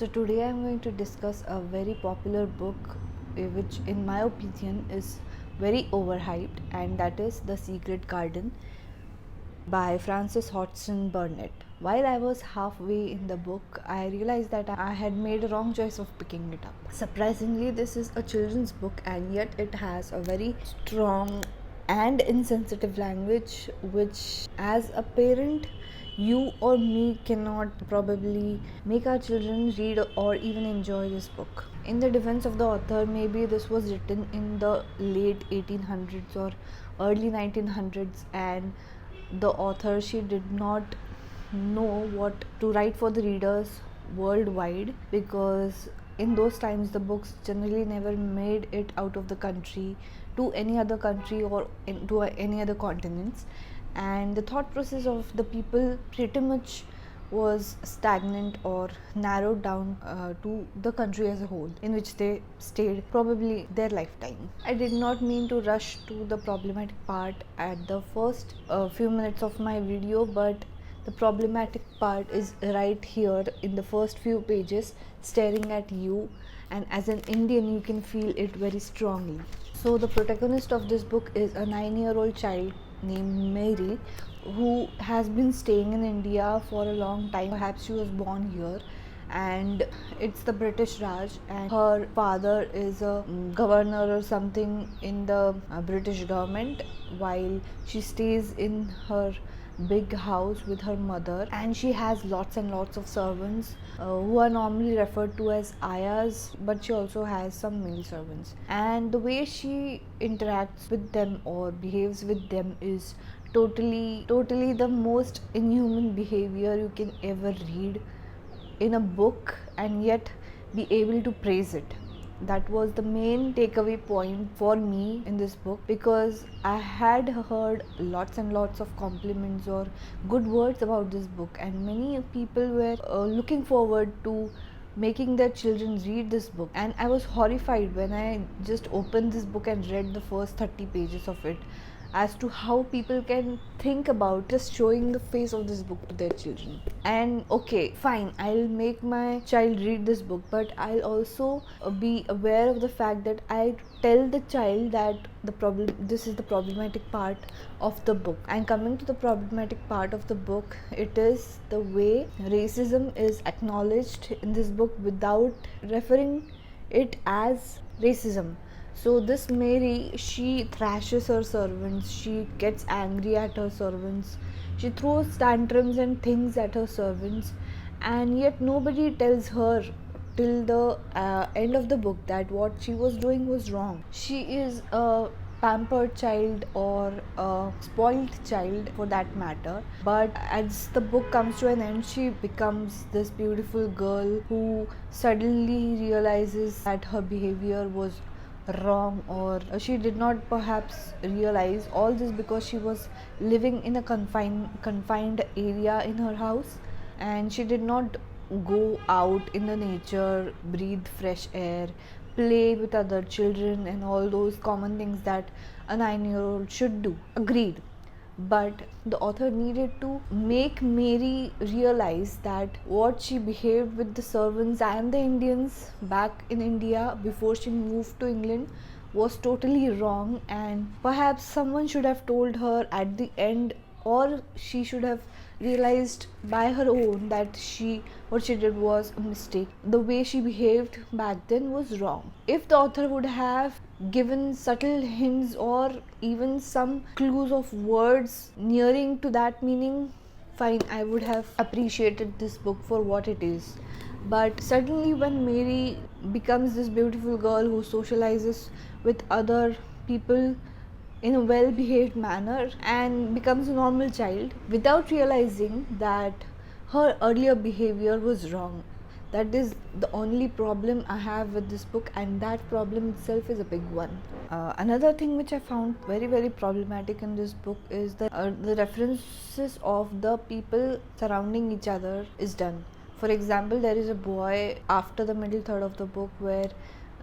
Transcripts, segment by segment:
So today I'm going to discuss a very popular book which in my opinion is very overhyped, and that is The Secret Garden by Frances Hodgson Burnett. While I was halfway in the book, I realized that I had made a wrong choice of picking it up. Surprisingly, this is a children's book, and yet it has a very strong and insensitive language, which, as a parent, you or me cannot probably make our children read or even enjoy this book. In the defense of the author, maybe this was written in the late 1800s or early 1900s, and the author, she did not know what to write for the readers worldwide, because in those times the books generally never made it out of the country to any other country or to any other continents, and the thought process of the people pretty much was stagnant or narrowed down to the country as a whole in which they stayed probably their lifetime. I did not mean to rush to the problematic part at the first few minutes of my video, but the problematic part is right here in the first few pages staring at you, and as an Indian you can feel it very strongly. So the protagonist of this book is a 9-year-old child named Mary, who has been staying in India for a long time. Perhaps she was born here, and it's the British Raj, and her father is a governor or something in the British government, while she stays in her big house with her mother, and she has lots and lots of servants who are normally referred to as ayahs, but she also has some male servants, and the way she interacts with them or behaves with them is totally the most inhuman behavior you can ever read in a book, and yet be able to praise it. That was the main takeaway point for me in this book, because I had heard lots and lots of compliments or good words about this book, and many people were looking forward to making their children read this book, and I was horrified when I just opened this book and read the first 30 pages of it, as to how people can think about just showing the face of this book to their children. And okay, fine, I'll make my child read this book, but I'll also be aware of the fact that I tell the child that this is the problematic part of the book. And coming to the problematic part of the book, it is the way racism is acknowledged in this book without referring it as racism. So this Mary, she thrashes her servants, she gets angry at her servants, she throws tantrums and things at her servants, and yet nobody tells her till the end of the book that what she was doing was wrong. She is a pampered child or a spoiled child for that matter, but as the book comes to an end, she becomes this beautiful girl who suddenly realizes that her behavior was wrong, or she did not perhaps realize all this because she was living in a confined area in her house, and she did not go out in the nature, breathe fresh air, play with other children, and all those common things that a 9-year-old should do. Agreed. But the author needed to make Mary realize that what she behaved with the servants and the Indians back in India before she moved to England was totally wrong, and perhaps someone should have told her at the end, or she should have realized by her own that what she did was a mistake. The way she behaved back then was wrong. If the author would have given subtle hints or even some clues of words nearing to that meaning, fine, I would have appreciated this book for what it is. But suddenly when Mary becomes this beautiful girl who socializes with other people in a well behaved manner and becomes a normal child without realizing that her earlier behavior was wrong. That is the only problem I have with this book, and that problem itself is a big one. Another thing which I found very problematic in this book is the references of the people surrounding each other is done. For example, there is a boy after the middle third of the book where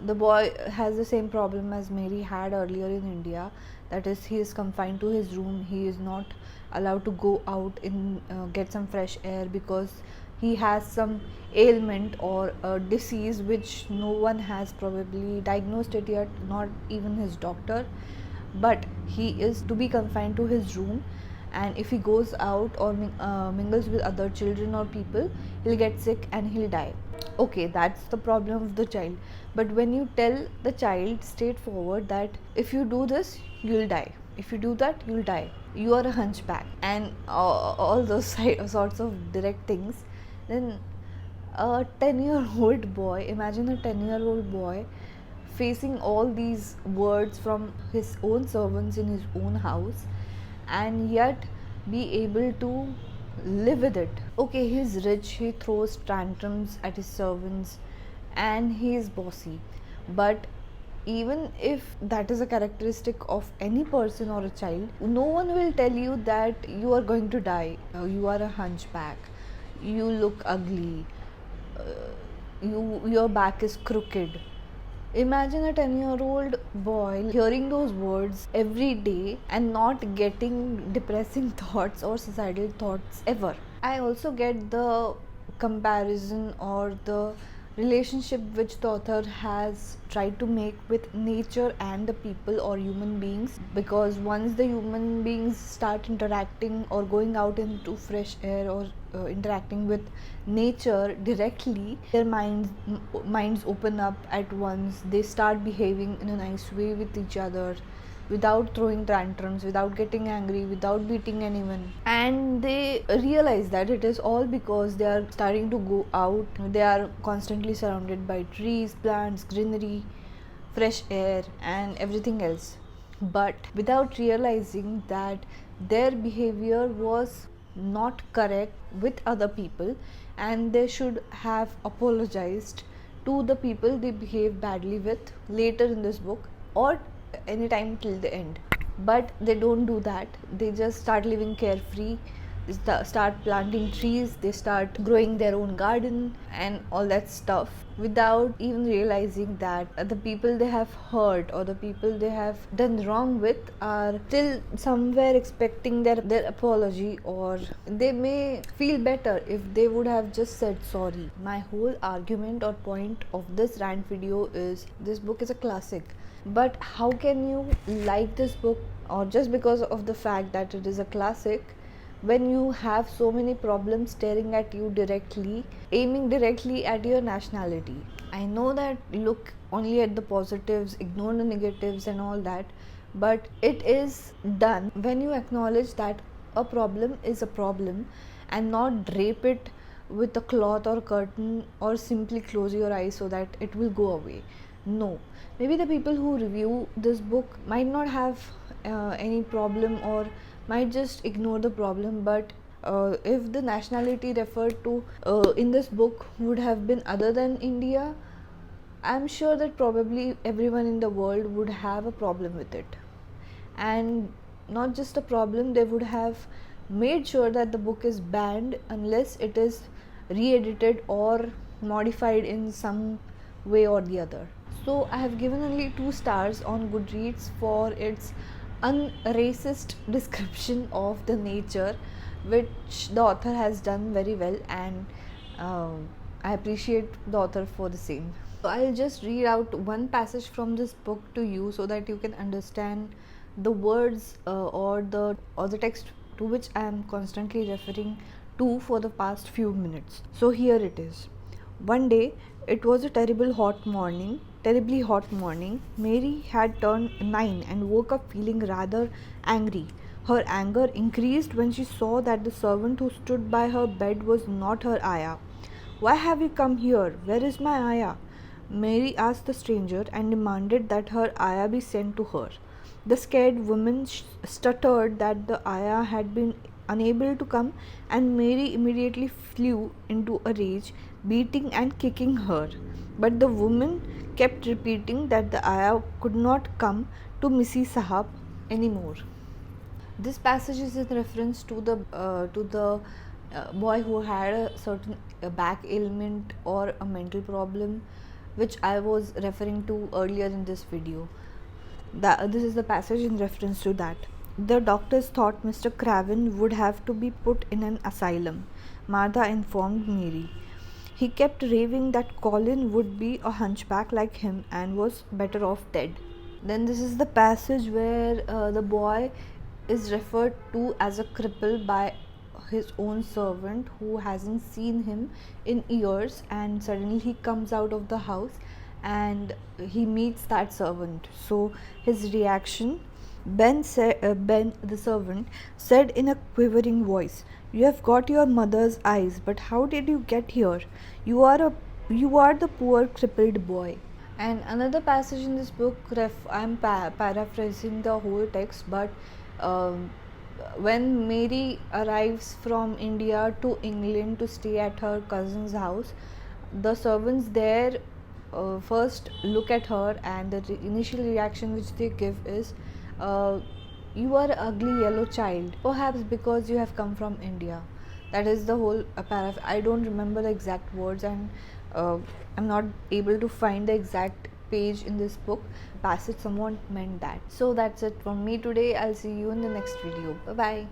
the boy has the same problem as Mary had earlier in India. That is, he is confined to his room. He is not allowed to go out and get some fresh air because he has some ailment or a disease which no one has probably diagnosed it yet, not even his doctor, but he is to be confined to his room, and if he goes out or mingles with other children or people, he'll get sick and he'll die. Okay, that's the problem of the child. But when you tell the child straightforward that if you do this you'll die, if you do that you'll die, you are a hunchback, and all those sorts of direct things, then a 10-year-old boy, imagine a 10-year-old boy facing all these words from his own servants in his own house, and yet be able to live with it. Okay, he's rich, he throws tantrums at his servants, and he is bossy. But even if that is a characteristic of any person or a child, no one will tell you that you are going to die, you are a hunchback, you look ugly, your back is crooked. Imagine a 10-year-old boy hearing those words every day and not getting depressing thoughts or suicidal thoughts ever. I also get the comparison or the relationship which the author has tried to make with nature and the people or human beings, because once the human beings start interacting or going out into fresh air or interacting with nature directly, their minds open up at once. They start behaving in a nice way with each other without throwing tantrums, without getting angry, without beating anyone, and they realize that it is all because they are starting to go out, they are constantly surrounded by trees, plants, greenery, fresh air and everything else, but without realizing that their behavior was not correct with other people, and they should have apologized to the people they behaved badly with later in this book or anytime till the end. But they don't do that, they just start living carefree, they start planting trees, they start growing their own garden and all that stuff, without even realizing that the people they have hurt or the people they have done wrong with are still somewhere expecting their apology, or they may feel better if they would have just said sorry. My whole argument or point of this rant video is this book is a classic, but how can you like this book, or just because of the fact that it is a classic, when you have so many problems staring at you directly, aiming directly at your nationality? I know that look only at the positives, ignore the negatives and all that, but it is done when you acknowledge that a problem is a problem and not drape it with a cloth or curtain or simply close your eyes so that it will go away. No, maybe the people who review this book might not have any problem or might just ignore the problem, but if the nationality referred to in this book would have been other than India, I'm sure that probably everyone in the world would have a problem with it. And not just a problem, they would have made sure that the book is banned unless it is re-edited or modified in some way or the other. So I have given only 2 stars on Goodreads for its unracist description of the nature, which the author has done very well, and I appreciate the author for the same. So I'll just read out one passage from this book to you so that you can understand the words or the text to which I am constantly referring to for the past few minutes. So here it is. One day, it was a terribly hot morning. Mary had turned 9 and woke up feeling rather angry. Her anger increased when she saw that the servant who stood by her bed was not her ayah. "Why have you come here? Where is my ayah?" Mary asked the stranger and demanded that her ayah be sent to her. The scared woman stuttered that the ayah had been unable to come, and Mary immediately flew into a rage, beating and kicking her. But the woman kept repeating that the ayah could not come to Missy Sahab anymore. This passage is in reference to the boy who had a certain back ailment or a mental problem, which I was referring to earlier in this video. This is the passage in reference to that. The doctors thought Mr. Craven would have to be put in an asylum, Martha informed Mary. He kept raving that Colin would be a hunchback like him and was better off dead. Then this is the passage where the boy is referred to as a cripple by his own servant who hasn't seen him in years, and suddenly he comes out of the house and he meets that servant. So his reaction, Ben the servant said in a quivering voice, "You have got your mother's eyes, but how did you get here? You are the poor crippled boy." And another passage in this book, I'm paraphrasing the whole text, but um, when Mary arrives from India to England to stay at her cousin's house, the servants there first look at her, and the initial reaction which they give is, "You are an ugly yellow child, perhaps because you have come from India." That is the whole paragraph. I don't remember the exact words, and uh, I'm not able to find the exact page in this book passage someone meant that. So that's it from me today. I'll see you in the next video. Bye bye.